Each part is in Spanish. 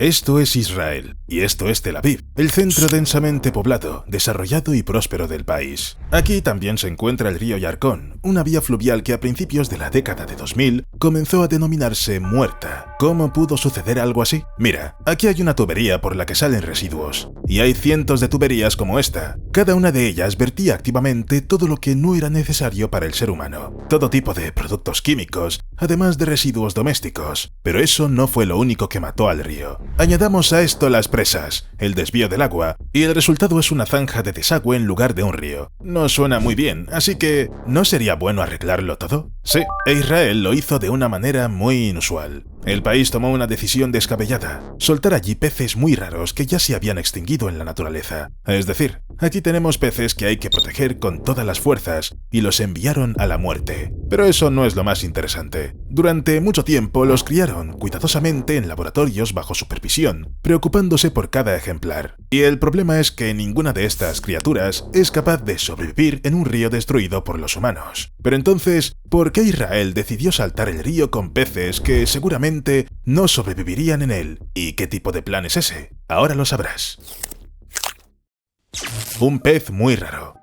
Esto es Israel, y esto es Tel Aviv, el centro densamente poblado, desarrollado y próspero del país. Aquí también se encuentra el río Yarkón, una vía fluvial que a principios de la década de 2000 comenzó a denominarse muerta. ¿Cómo pudo suceder algo así? Mira, aquí hay una tubería por la que salen residuos, y hay cientos de tuberías como esta. Cada una de ellas vertía activamente todo lo que no era necesario para el ser humano, todo tipo de productos químicos, además de residuos domésticos. Pero eso no fue lo único que mató al río. Añadamos a esto las presas, el desvío del agua, y el resultado es una zanja de desagüe en lugar de un río. No suena muy bien, así que ¿no sería bueno arreglarlo todo? Sí, e Israel lo hizo de una manera muy inusual. El país tomó una decisión descabellada, soltar allí peces muy raros que ya se habían extinguido en la naturaleza. Es decir, aquí tenemos peces que hay que proteger con todas las fuerzas, y los enviaron a la muerte. Pero eso no es lo más interesante. Durante mucho tiempo los criaron cuidadosamente en laboratorios bajo supervisión, preocupándose por cada ejemplar. Y el problema es que ninguna de estas criaturas es capaz de sobrevivir en un río destruido por los humanos. Pero entonces, ¿por qué Israel decidió saltar el río con peces que seguramente no sobrevivirían en él? ¿Y qué tipo de plan es ese? Ahora lo sabrás. Un pez muy raro.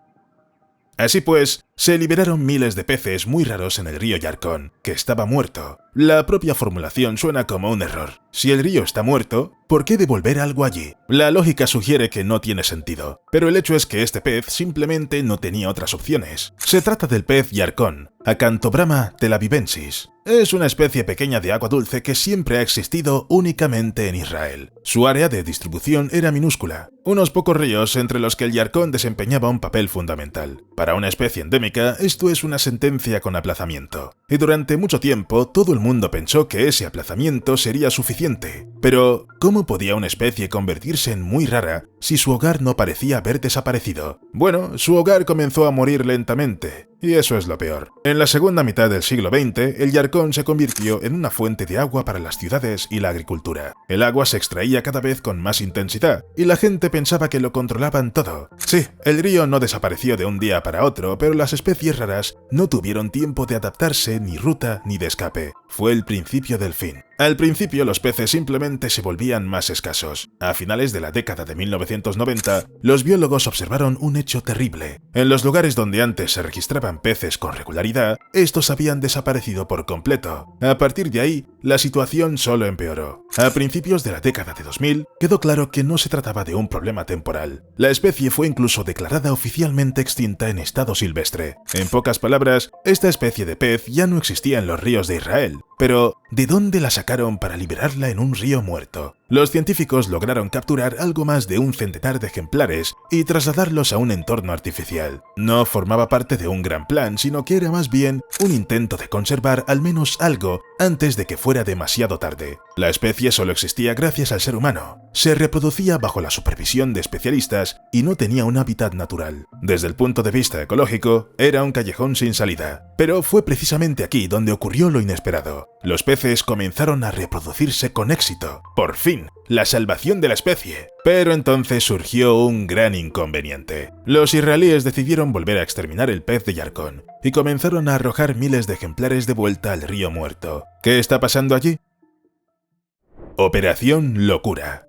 Así pues, se liberaron miles de peces muy raros en el río Yarkón, que estaba muerto. La propia formulación suena como un error. Si el río está muerto, ¿por qué devolver algo allí? La lógica sugiere que no tiene sentido, pero el hecho es que este pez simplemente no tenía otras opciones. Se trata del pez Yarkón, Acanthobrama telavivensis. Es una especie pequeña de agua dulce que siempre ha existido únicamente en Israel. Su área de distribución era minúscula, unos pocos ríos entre los que el Yarkón desempeñaba un papel fundamental. Para una especie endémica, esto es una sentencia con aplazamiento. Y durante mucho tiempo, todo el mundo pensó que ese aplazamiento sería suficiente. Pero, ¿cómo podía una especie convertirse en muy rara si su hogar no parecía haber desaparecido? Bueno, su hogar comenzó a morir lentamente. Y eso es lo peor. En la segunda mitad del siglo XX, el Yarkón se convirtió en una fuente de agua para las ciudades y la agricultura. El agua se extraía cada vez con más intensidad, y la gente pensaba que lo controlaban todo. Sí, el río no desapareció de un día para otro, pero las especies raras no tuvieron tiempo de adaptarse, ni ruta, ni de escape. Fue el principio del fin. Al principio los peces simplemente se volvían más escasos. A finales de la década de 1990, los biólogos observaron un hecho terrible. En los lugares donde antes se registraban peces con regularidad, estos habían desaparecido por completo. A partir de ahí, la situación solo empeoró. A principios de la década de 2000, quedó claro que no se trataba de un problema temporal. La especie fue incluso declarada oficialmente extinta en estado silvestre. En pocas palabras, esta especie de pez ya no existía en los ríos de Israel. Pero, ¿de dónde la sacaron para liberarla en un río muerto? Los científicos lograron capturar algo más de un centenar de ejemplares y trasladarlos a un entorno artificial. No formaba parte de un gran plan, sino que era más bien un intento de conservar al menos algo antes de que fuera demasiado tarde. La especie solo existía gracias al ser humano. Se reproducía bajo la supervisión de especialistas y no tenía un hábitat natural. Desde el punto de vista ecológico, era un callejón sin salida. Pero fue precisamente aquí donde ocurrió lo inesperado. Los peces comenzaron a reproducirse con éxito. Por fin, la salvación de la especie. Pero entonces surgió un gran inconveniente. Los israelíes decidieron volver a exterminar el pez de Yarkón y comenzaron a arrojar miles de ejemplares de vuelta al río muerto. ¿Qué está pasando allí? Operación Locura.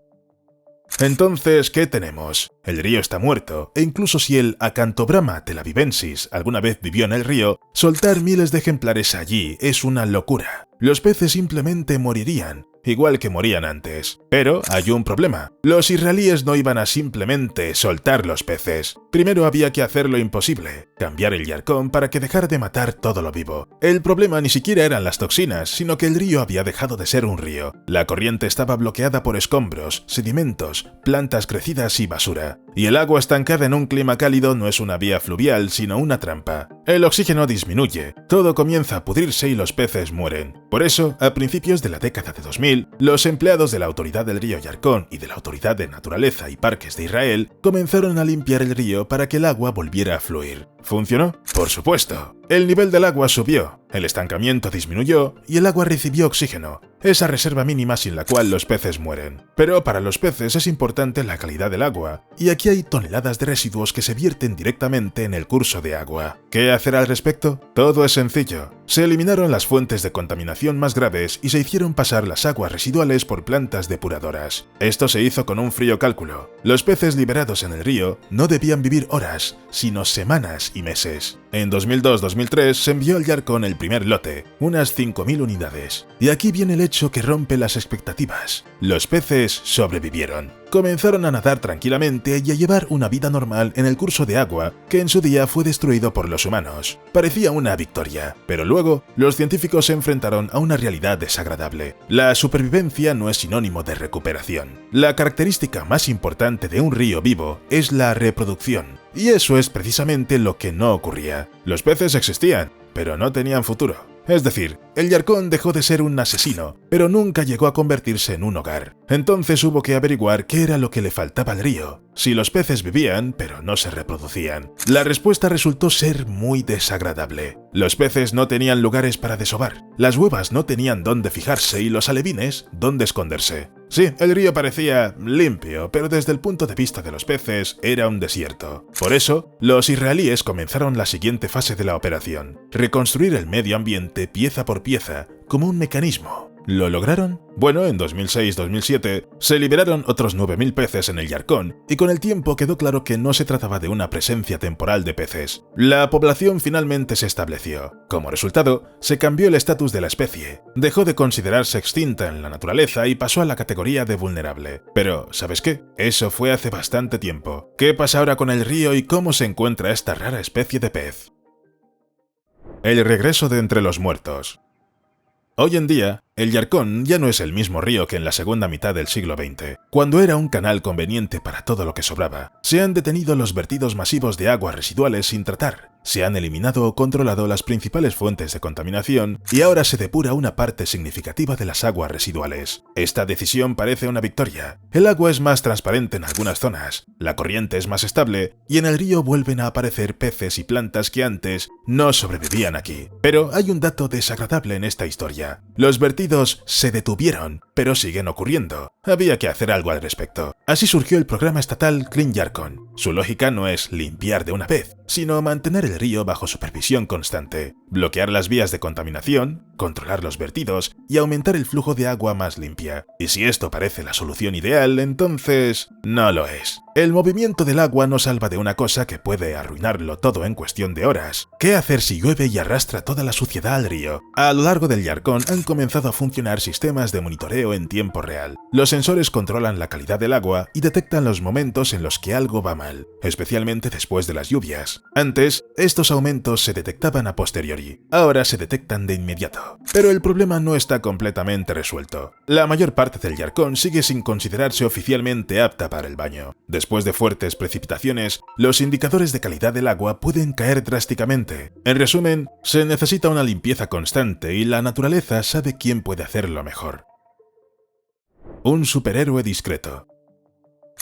Entonces, ¿qué tenemos? El río está muerto, e incluso si el Acanthobrama telavivensis alguna vez vivió en el río, soltar miles de ejemplares allí es una locura. Los peces simplemente morirían, igual que morían antes. Pero hay un problema. Los israelíes no iban a simplemente soltar los peces. Primero había que hacer lo imposible, cambiar el Yarkón para que dejara de matar todo lo vivo. El problema ni siquiera eran las toxinas, sino que el río había dejado de ser un río. La corriente estaba bloqueada por escombros, sedimentos, plantas crecidas y basura. Y el agua estancada en un clima cálido no es una vía fluvial, sino una trampa. El oxígeno disminuye, todo comienza a pudrirse y los peces mueren. Por eso, a principios de la década de 2000, los empleados de la Autoridad del Río Yarkón y de la Autoridad de Naturaleza y Parques de Israel comenzaron a limpiar el río para que el agua volviera a fluir. ¿Funcionó? Por supuesto. El nivel del agua subió, el estancamiento disminuyó y el agua recibió oxígeno, esa reserva mínima sin la cual los peces mueren. Pero para los peces es importante la calidad del agua, y aquí hay toneladas de residuos que se vierten directamente en el curso de agua. ¿Qué hacer al respecto? Todo es sencillo. Se eliminaron las fuentes de contaminación más graves y se hicieron pasar las aguas residuales por plantas depuradoras. Esto se hizo con un frío cálculo. Los peces liberados en el río no debían vivir horas, sino semanas y meses. En 2002-2003 se envió al Yárkon el primer lote, unas 5.000 unidades. Y aquí viene el hecho que rompe las expectativas. Los peces sobrevivieron. Comenzaron a nadar tranquilamente y a llevar una vida normal en el curso de agua que en su día fue destruido por los humanos. Parecía una victoria, pero luego los científicos se enfrentaron a una realidad desagradable. La supervivencia no es sinónimo de recuperación. La característica más importante de un río vivo es la reproducción, y eso es precisamente lo que no ocurría. Los peces existían, pero no tenían futuro. Es decir, el Yárkon dejó de ser un asesino, pero nunca llegó a convertirse en un hogar. Entonces hubo que averiguar qué era lo que le faltaba al río. Si los peces vivían, pero no se reproducían. La respuesta resultó ser muy desagradable. Los peces no tenían lugares para desovar, las huevas no tenían dónde fijarse y los alevines dónde esconderse. Sí, el río parecía limpio, pero desde el punto de vista de los peces era un desierto. Por eso, los israelíes comenzaron la siguiente fase de la operación: reconstruir el medio ambiente pieza por pieza, como un mecanismo. ¿Lo lograron? Bueno, en 2006-2007 se liberaron otros 9.000 peces en el Yárkon, y con el tiempo quedó claro que no se trataba de una presencia temporal de peces. La población finalmente se estableció. Como resultado, se cambió el estatus de la especie. Dejó de considerarse extinta en la naturaleza y pasó a la categoría de vulnerable. Pero, ¿sabes qué? Eso fue hace bastante tiempo. ¿Qué pasa ahora con el río y cómo se encuentra esta rara especie de pez? El regreso de entre los muertos. Hoy en día, el Yárkon ya no es el mismo río que en la segunda mitad del siglo XX, cuando era un canal conveniente para todo lo que sobraba. Se han detenido los vertidos masivos de aguas residuales sin tratar, se han eliminado o controlado las principales fuentes de contaminación y ahora se depura una parte significativa de las aguas residuales. Esta decisión parece una victoria. El agua es más transparente en algunas zonas, la corriente es más estable y en el río vuelven a aparecer peces y plantas que antes no sobrevivían aquí. Pero hay un dato desagradable en esta historia. Los vertidos se detuvieron, pero siguen ocurriendo. Había que hacer algo al respecto. Así surgió el programa estatal Clean Yárkon. Su lógica no es limpiar de una vez, sino mantener el río bajo supervisión constante, bloquear las vías de contaminación, controlar los vertidos y aumentar el flujo de agua más limpia. Y si esto parece la solución ideal, entonces no lo es. El movimiento del agua no salva de una cosa que puede arruinarlo todo en cuestión de horas. ¿Qué hacer si llueve y arrastra toda la suciedad al río? A lo largo del Yárkon han comenzado a funcionar sistemas de monitoreo en tiempo real. Los sensores controlan la calidad del agua y detectan los momentos en los que algo va mal, especialmente después de las lluvias. Antes, estos aumentos se detectaban a posteriori, ahora se detectan de inmediato. Pero el problema no está completamente resuelto. La mayor parte del Yárkon sigue sin considerarse oficialmente apta para el baño. Después de fuertes precipitaciones, los indicadores de calidad del agua pueden caer drásticamente. En resumen, se necesita una limpieza constante y la naturaleza sabe quién puede hacerlo mejor. Un superhéroe discreto.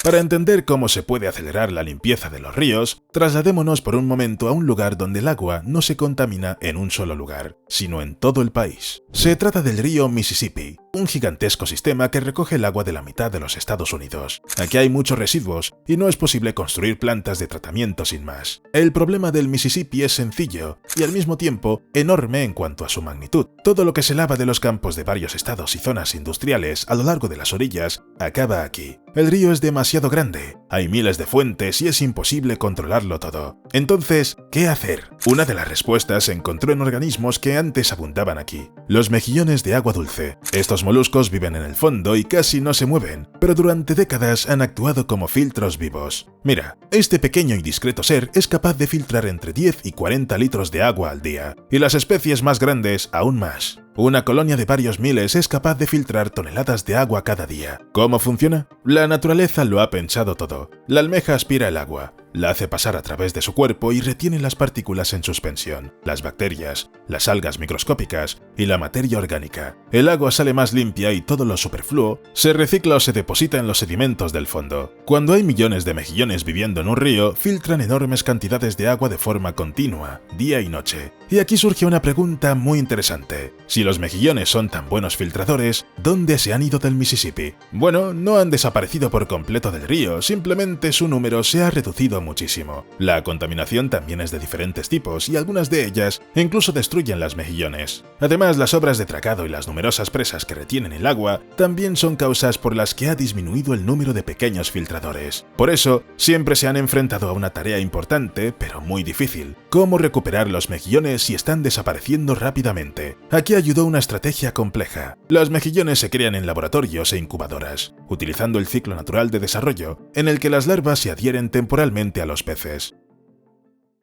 Para entender cómo se puede acelerar la limpieza de los ríos, trasladémonos por un momento a un lugar donde el agua no se contamina en un solo lugar, sino en todo el país. Se trata del río Mississippi, un gigantesco sistema que recoge el agua de la mitad de los Estados Unidos. Aquí hay muchos residuos y no es posible construir plantas de tratamiento sin más. El problema del Mississippi es sencillo y al mismo tiempo enorme en cuanto a su magnitud. Todo lo que se lava de los campos de varios estados y zonas industriales a lo largo de las orillas acaba aquí. El río es demasiado grande, hay miles de fuentes y es imposible controlarlo todo. Entonces, ¿qué hacer? Una de las respuestas se encontró en organismos que antes abundaban aquí: los mejillones de agua dulce. Estos moluscos viven en el fondo y casi no se mueven, pero durante décadas han actuado como filtros vivos. Mira, este pequeño y discreto ser es capaz de filtrar entre 10 y 40 litros de agua al día, y las especies más grandes aún más. Una colonia de varios miles es capaz de filtrar toneladas de agua cada día. ¿Cómo funciona? La naturaleza lo ha pensado todo. La almeja aspira el agua, la hace pasar a través de su cuerpo y retiene las partículas en suspensión, las bacterias, las algas microscópicas y la materia orgánica. El agua sale más limpia y todo lo superfluo se recicla o se deposita en los sedimentos del fondo. Cuando hay millones de mejillones viviendo en un río, filtran enormes cantidades de agua de forma continua, día y noche. Y aquí surge una pregunta muy interesante. Si los mejillones son tan buenos filtradores, ¿dónde se han ido del Mississippi? Bueno, no han desaparecido por completo del río, simplemente su número se ha reducido muchísimo. La contaminación también es de diferentes tipos y algunas de ellas incluso destruyen las mejillones. Además, las obras de tracado y las numerosas presas que retienen el agua también son causas por las que ha disminuido el número de pequeños filtradores. Por eso, siempre se han enfrentado a una tarea importante, pero muy difícil: cómo recuperar los mejillones si están desapareciendo rápidamente. Aquí ayudó una estrategia compleja. Los mejillones se crean en laboratorios e incubadoras, utilizando el ciclo natural de desarrollo, en el que las larvas se adhieren temporalmente a los peces.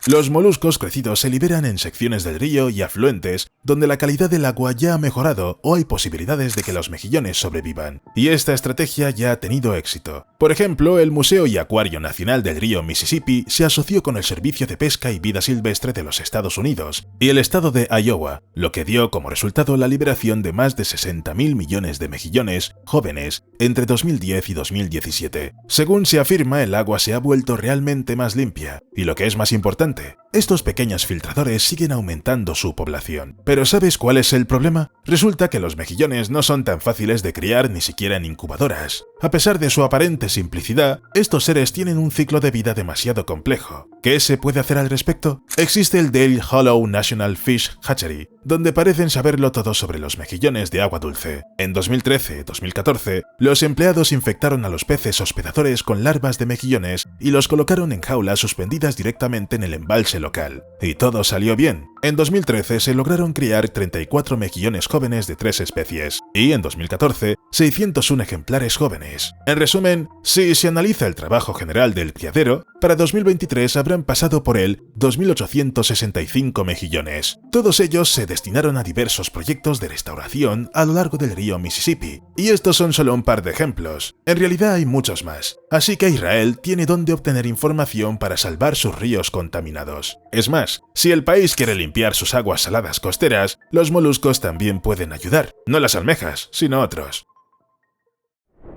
Los moluscos crecidos se liberan en secciones del río y afluentes donde la calidad del agua ya ha mejorado o hay posibilidades de que los mejillones sobrevivan, y esta estrategia ya ha tenido éxito. Por ejemplo, el Museo y Acuario Nacional del río Mississippi se asoció con el Servicio de Pesca y Vida Silvestre de los Estados Unidos y el estado de Iowa, lo que dio como resultado la liberación de más de 60.000 millones de mejillones jóvenes entre 2010 y 2017. Según se afirma, el agua se ha vuelto realmente más limpia, y lo que es más importante, estos pequeños filtradores siguen aumentando su población. Pero ¿sabes cuál es el problema? Resulta que los mejillones no son tan fáciles de criar ni siquiera en incubadoras. A pesar de su aparente simplicidad, estos seres tienen un ciclo de vida demasiado complejo. ¿Qué se puede hacer al respecto? Existe el Dale Hollow National Fish Hatchery, donde parecen saberlo todo sobre los mejillones de agua dulce. En 2013-2014, los empleados infectaron a los peces hospedadores con larvas de mejillones y los colocaron en jaulas suspendidas directamente en el embalse local. Y todo salió bien. En 2013 se lograron criar 34 mejillones jóvenes de 3 especies, y en 2014, 601 ejemplares jóvenes. En resumen, si se analiza el trabajo general del criadero, para 2023 habrán pasado por él 2.865 mejillones. Todos ellos se destinaron a diversos proyectos de restauración a lo largo del río Mississippi. Y estos son solo un par de ejemplos. En realidad hay muchos más. Así que Israel tiene dónde obtener información para salvar sus ríos contaminados. Es más, si el país quiere limpiar sus aguas saladas costeras, los moluscos también pueden ayudar. No las almejas, sino otros.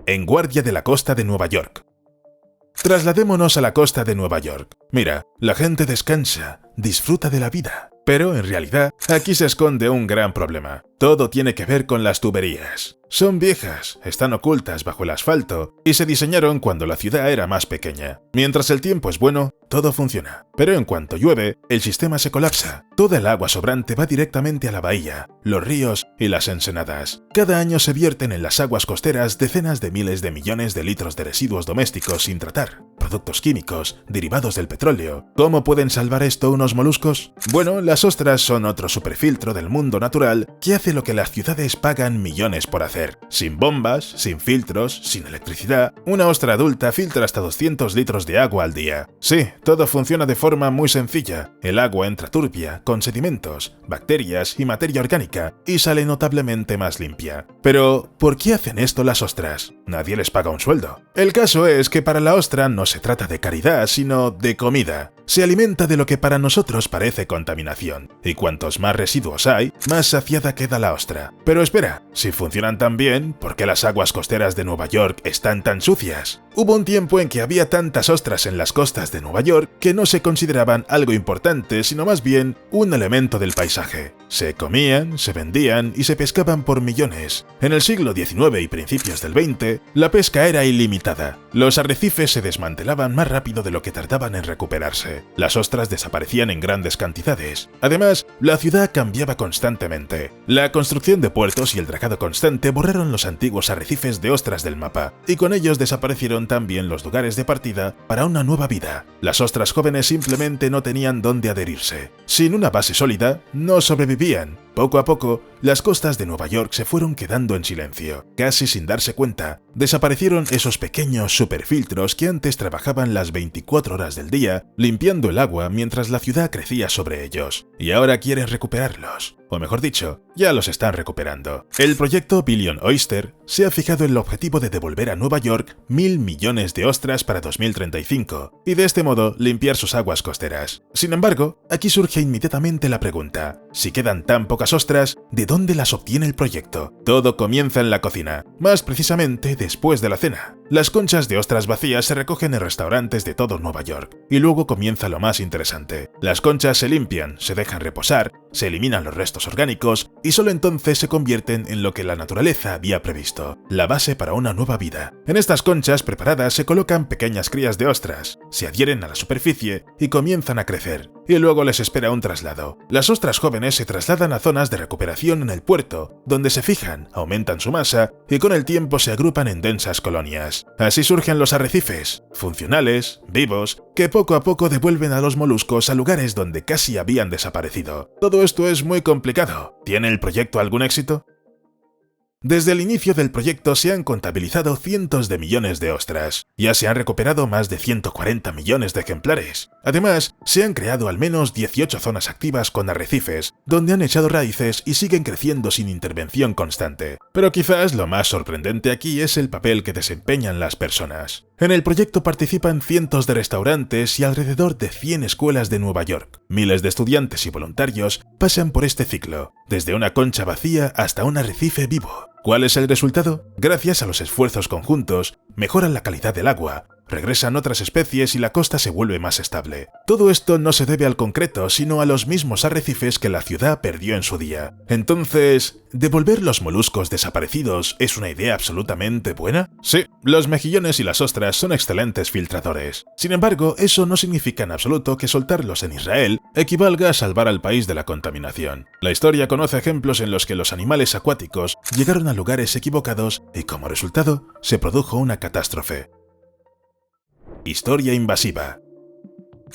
En guardia de la costa de Nueva York. Trasladémonos a la costa de Nueva York. Mira, la gente descansa, disfruta de la vida. Pero, en realidad, aquí se esconde un gran problema. Todo tiene que ver con las tuberías. Son viejas, están ocultas bajo el asfalto y se diseñaron cuando la ciudad era más pequeña. Mientras el tiempo es bueno, todo funciona. Pero en cuanto llueve, el sistema se colapsa. Toda el agua sobrante va directamente a la bahía, los ríos y las ensenadas. Cada año se vierten en las aguas costeras decenas de miles de millones de litros de residuos domésticos sin tratar, productos químicos, derivados del petróleo. ¿Cómo pueden salvar esto unos moluscos? Bueno, las ostras son otro superfiltro del mundo natural que hace lo que las ciudades pagan millones por hacer. Sin bombas, sin filtros, sin electricidad, una ostra adulta filtra hasta 200 litros de agua al día. Sí, todo funciona de forma muy sencilla. El agua entra turbia, con sedimentos, bacterias y materia orgánica, y sale notablemente más limpia. Pero, ¿por qué hacen esto las ostras? Nadie les paga un sueldo. El caso es que para la ostra no se trata de caridad, sino de comida. Se alimenta de lo que para nosotros parece contaminación, y cuantos más residuos hay, más saciada queda la ostra. Pero espera, si funcionan tan bien, ¿por qué las aguas costeras de Nueva York están tan sucias? Hubo un tiempo en que había tantas ostras en las costas de Nueva York que no se consideraban algo importante, sino más bien un elemento del paisaje. Se comían, se vendían y se pescaban por millones. En el siglo XIX y principios del XX, la pesca era ilimitada. Los arrecifes se desmantelaban más rápido de lo que tardaban en recuperarse. Las ostras desaparecían en grandes cantidades. Además, la ciudad cambiaba constantemente. La construcción de puertos y el dragado constante borraron los antiguos arrecifes de ostras del mapa, y con ellos desaparecieron también los lugares de partida para una nueva vida. Las ostras jóvenes simplemente no tenían dónde adherirse. Sin una base sólida, no sobrevivían. Poco a poco, las costas de Nueva York se fueron quedando en silencio. Casi sin darse cuenta, desaparecieron esos pequeños superfiltros que antes trabajaban las 24 horas del día, limpiando el agua mientras la ciudad crecía sobre ellos. Y ahora quieren recuperarlos. o mejor dicho, ya los están recuperando. El proyecto Billion Oyster se ha fijado en el objetivo de devolver a Nueva York 1.000 millones de ostras para 2035 y de este modo limpiar sus aguas costeras. Sin embargo, aquí surge inmediatamente la pregunta: si quedan tan pocas ostras, ¿de dónde las obtiene el proyecto? Todo comienza en la cocina, más precisamente después de la cena. Las conchas de ostras vacías se recogen en restaurantes de todo Nueva York, y luego comienza lo más interesante. Las conchas se limpian, se dejan reposar, se eliminan los restos orgánicos y solo entonces se convierten en lo que la naturaleza había previsto, la base para una nueva vida. En estas conchas preparadas se colocan pequeñas crías de ostras, se adhieren a la superficie y comienzan a crecer, y luego les espera un traslado. Las ostras jóvenes se trasladan a zonas de recuperación en el puerto, donde se fijan, aumentan su masa y con el tiempo se agrupan en densas colonias. Así surgen los arrecifes, funcionales, vivos, que poco a poco devuelven a los moluscos a lugares donde casi habían desaparecido. Todo esto es muy complicado. ¿Tiene el proyecto algún éxito? Desde el inicio del proyecto se han contabilizado cientos de millones de ostras. Ya se han recuperado más de 140 millones de ejemplares. Además, se han creado al menos 18 zonas activas con arrecifes, donde han echado raíces y siguen creciendo sin intervención constante. Pero quizás lo más sorprendente aquí es el papel que desempeñan las personas. En el proyecto participan cientos de restaurantes y alrededor de 100 escuelas de Nueva York. Miles de estudiantes y voluntarios pasan por este ciclo, desde una concha vacía hasta un arrecife vivo. ¿Cuál es el resultado? Gracias a los esfuerzos conjuntos, mejoran la calidad del agua, regresan otras especies y la costa se vuelve más estable. Todo esto no se debe al concreto, sino a los mismos arrecifes que la ciudad perdió en su día. Entonces, ¿devolver los moluscos desaparecidos es una idea absolutamente buena? Sí, los mejillones y las ostras son excelentes filtradores. Sin embargo, eso no significa en absoluto que soltarlos en Israel equivalga a salvar al país de la contaminación. La historia conoce ejemplos en los que los animales acuáticos llegaron a lugares equivocados y como resultado se produjo una catástrofe. Historia invasiva.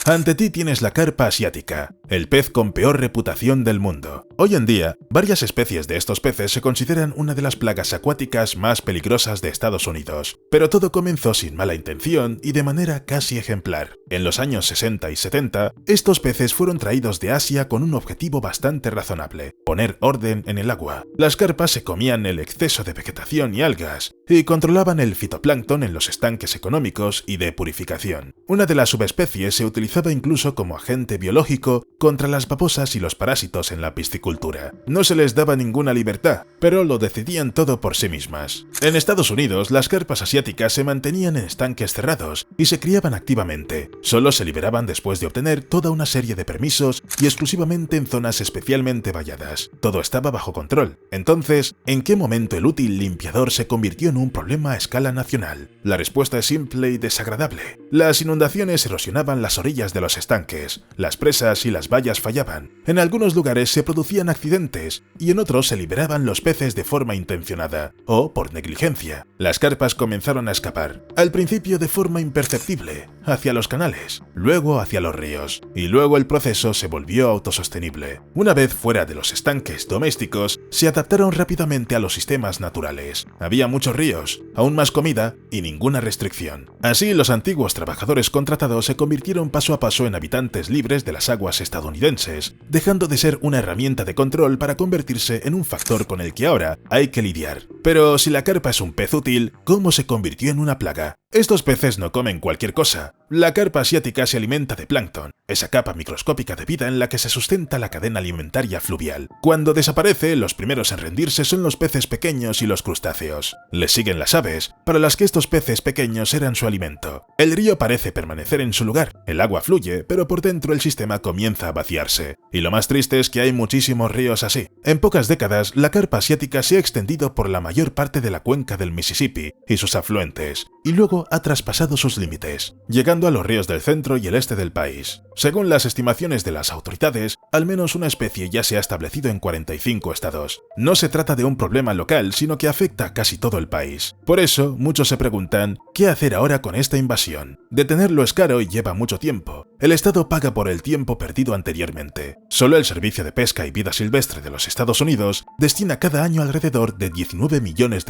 Ante ti tienes la carpa asiática, el pez con peor reputación del mundo. Hoy en día, varias especies de estos peces se consideran una de las plagas acuáticas más peligrosas de Estados Unidos. Pero todo comenzó sin mala intención y de manera casi ejemplar. En los años 60 y 70, estos peces fueron traídos de Asia con un objetivo bastante razonable: poner orden en el agua. Las carpas se comían el exceso de vegetación y algas, y controlaban el fitoplancton en los estanques económicos y de purificación. Una de las subespecies se utilizaba incluso como agente biológico contra las babosas y los parásitos en la piscicultura. No se les daba ninguna libertad, pero lo decidían todo por sí mismas. En Estados Unidos, las carpas asiáticas se mantenían en estanques cerrados y se criaban activamente. Solo se liberaban después de obtener toda una serie de permisos y exclusivamente en zonas especialmente valladas. Todo estaba bajo control. Entonces, ¿en qué momento el útil limpiador se convirtió en un problema a escala nacional? La respuesta es simple y desagradable. Las inundaciones erosionaban las orillas de los estanques, las presas y las vallas fallaban. En algunos lugares se producían accidentes y en otros se liberaban los peces de forma intencionada o por negligencia. Las carpas comenzaron a escapar, al principio de forma imperceptible, hacia los canales, luego hacia los ríos, y luego el proceso se volvió autosostenible. Una vez fuera de los estanques domésticos, se adaptaron rápidamente a los sistemas naturales. Había muchos ríos, aún más comida y ninguna restricción. Así, los antiguos trabajadores contratados se convirtieron paso a paso en habitantes libres de las aguas estadounidenses, dejando de ser una herramienta de control para convertirse en un factor con el que ahora hay que lidiar. Pero si la carpa es un pez útil, ¿cómo se convirtió en una plaga? Estos peces no comen cualquier cosa. La carpa asiática se alimenta de plancton, esa capa microscópica de vida en la que se sustenta la cadena alimentaria fluvial. Cuando desaparece, los primeros en rendirse son los peces pequeños y los crustáceos. Les siguen las aves, para las que estos peces pequeños eran su alimento. El río parece permanecer en su lugar, el agua fluye, pero por dentro el sistema comienza a vaciarse. Y lo más triste es que hay muchísimos ríos así. En pocas décadas, la carpa asiática se ha extendido por la mayor parte de la cuenca del Mississippi y sus afluentes, y luego ha traspasado sus límites, llegando a los ríos del centro y el este del país. Según las estimaciones de las autoridades, al menos una especie ya se ha establecido en 45 estados. No se trata de un problema local, sino que afecta a casi todo el país. Por eso, muchos se preguntan, ¿qué hacer ahora con esta invasión? Detenerlo es caro y lleva mucho tiempo. El Estado paga por el tiempo perdido anteriormente. Solo el Servicio de Pesca y Vida Silvestre de los Estados Unidos destina cada año alrededor de $19 millones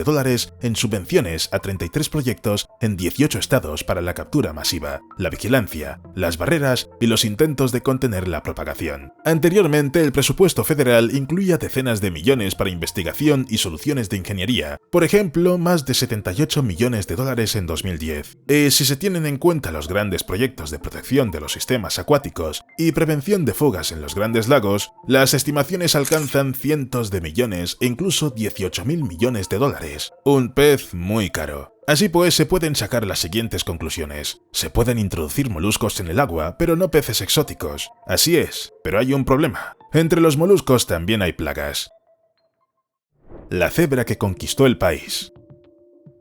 en subvenciones a 33 proyectos en 18 estados para la captura masiva, la vigilancia, las barreras y los intentos de contener la propagación. Anteriormente, el presupuesto federal incluía decenas de millones para investigación y soluciones de ingeniería, por ejemplo, más de 78 millones de dólares en 2010. Si se tienen en cuenta los grandes proyectos de protección de los sistemas acuáticos y prevención de fugas en los grandes lagos, las estimaciones alcanzan cientos de millones e incluso 18.000 millones de dólares. Un pez muy caro. Así pues, se pueden sacar las siguientes conclusiones. Se pueden introducir moluscos en el agua, pero no peces exóticos. Así es, pero hay un problema. Entre los moluscos también hay plagas. La cebra que conquistó el país.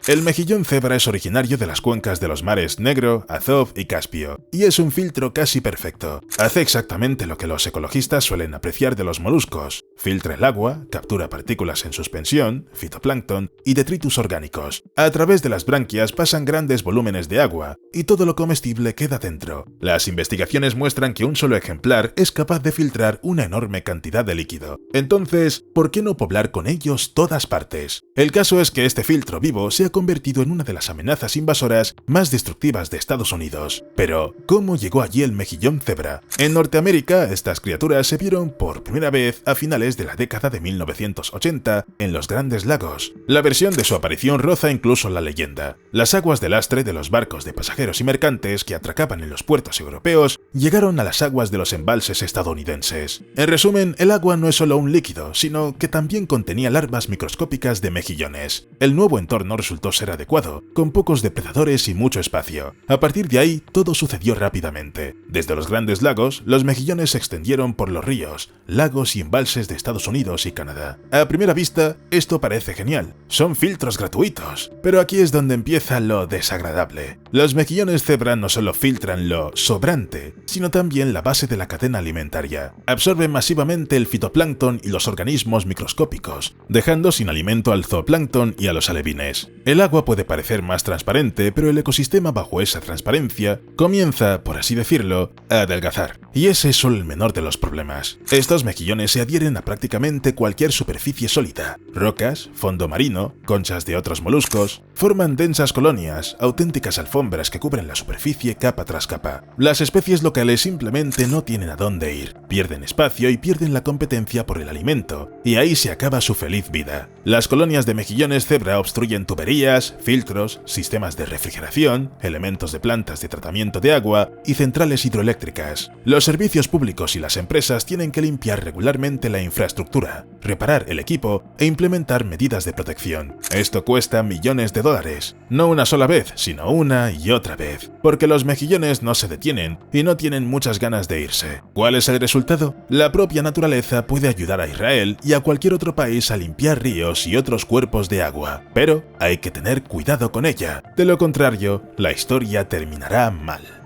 El mejillón cebra es originario de las cuencas de los mares Negro, Azov y Caspio, y es un filtro casi perfecto. Hace exactamente lo que los ecologistas suelen apreciar de los moluscos. Filtra el agua, captura partículas en suspensión, fitoplancton y detritus orgánicos. A través de las branquias pasan grandes volúmenes de agua, y todo lo comestible queda dentro. Las investigaciones muestran que un solo ejemplar es capaz de filtrar una enorme cantidad de líquido. Entonces, ¿por qué no poblar con ellos todas partes? El caso es que este filtro vivo se ha convertido en una de las amenazas invasoras más destructivas de Estados Unidos. Pero, ¿cómo llegó allí el mejillón cebra? En Norteamérica, estas criaturas se vieron por primera vez a finales de la década de 1980 en los Grandes Lagos. La versión de su aparición roza incluso la leyenda. Las aguas de lastre de los barcos de pasajeros y mercantes que atracaban en los puertos europeos llegaron a las aguas de los embalses estadounidenses. En resumen, el agua no es solo un líquido, sino que también contenía larvas microscópicas de mejillones. El nuevo entorno resultó ser adecuado, con pocos depredadores y mucho espacio. A partir de ahí, todo sucedió rápidamente. Desde los Grandes Lagos, los mejillones se extendieron por los ríos, lagos y embalses de Estados Unidos y Canadá. A primera vista, esto parece genial. Son filtros gratuitos. Pero aquí es donde empieza lo desagradable. Los mejillones cebra no solo filtran lo sobrante, sino también la base de la cadena alimentaria. Absorben masivamente el fitoplancton y los organismos microscópicos, dejando sin alimento al zooplancton y a los alevines. El agua puede parecer más transparente, pero el ecosistema bajo esa transparencia comienza, por así decirlo, a adelgazar. Y ese es solo el menor de los problemas. Estos mejillones se adhieren a prácticamente cualquier superficie sólida. Rocas, fondo marino, conchas de otros moluscos, forman densas colonias, auténticas alfombras que cubren la superficie capa tras capa. Las especies locales simplemente no tienen a dónde ir, pierden espacio y pierden la competencia por el alimento, y ahí se acaba su feliz vida. Las colonias de mejillones cebra obstruyen tuberías, filtros, sistemas de refrigeración, elementos de plantas de tratamiento de agua y centrales hidroeléctricas. Los servicios públicos y las empresas tienen que limpiar regularmente la infraestructura, reparar el equipo e implementar medidas de protección. Esto cuesta millones de dólares, no una sola vez, sino una y otra vez, porque los mejillones no se detienen y no tienen muchas ganas de irse. ¿Cuál es el resultado? La propia naturaleza puede ayudar a Israel y a cualquier otro país a limpiar ríos y otros cuerpos de agua, pero hay que tener cuidado con ella. De lo contrario, la historia terminará mal.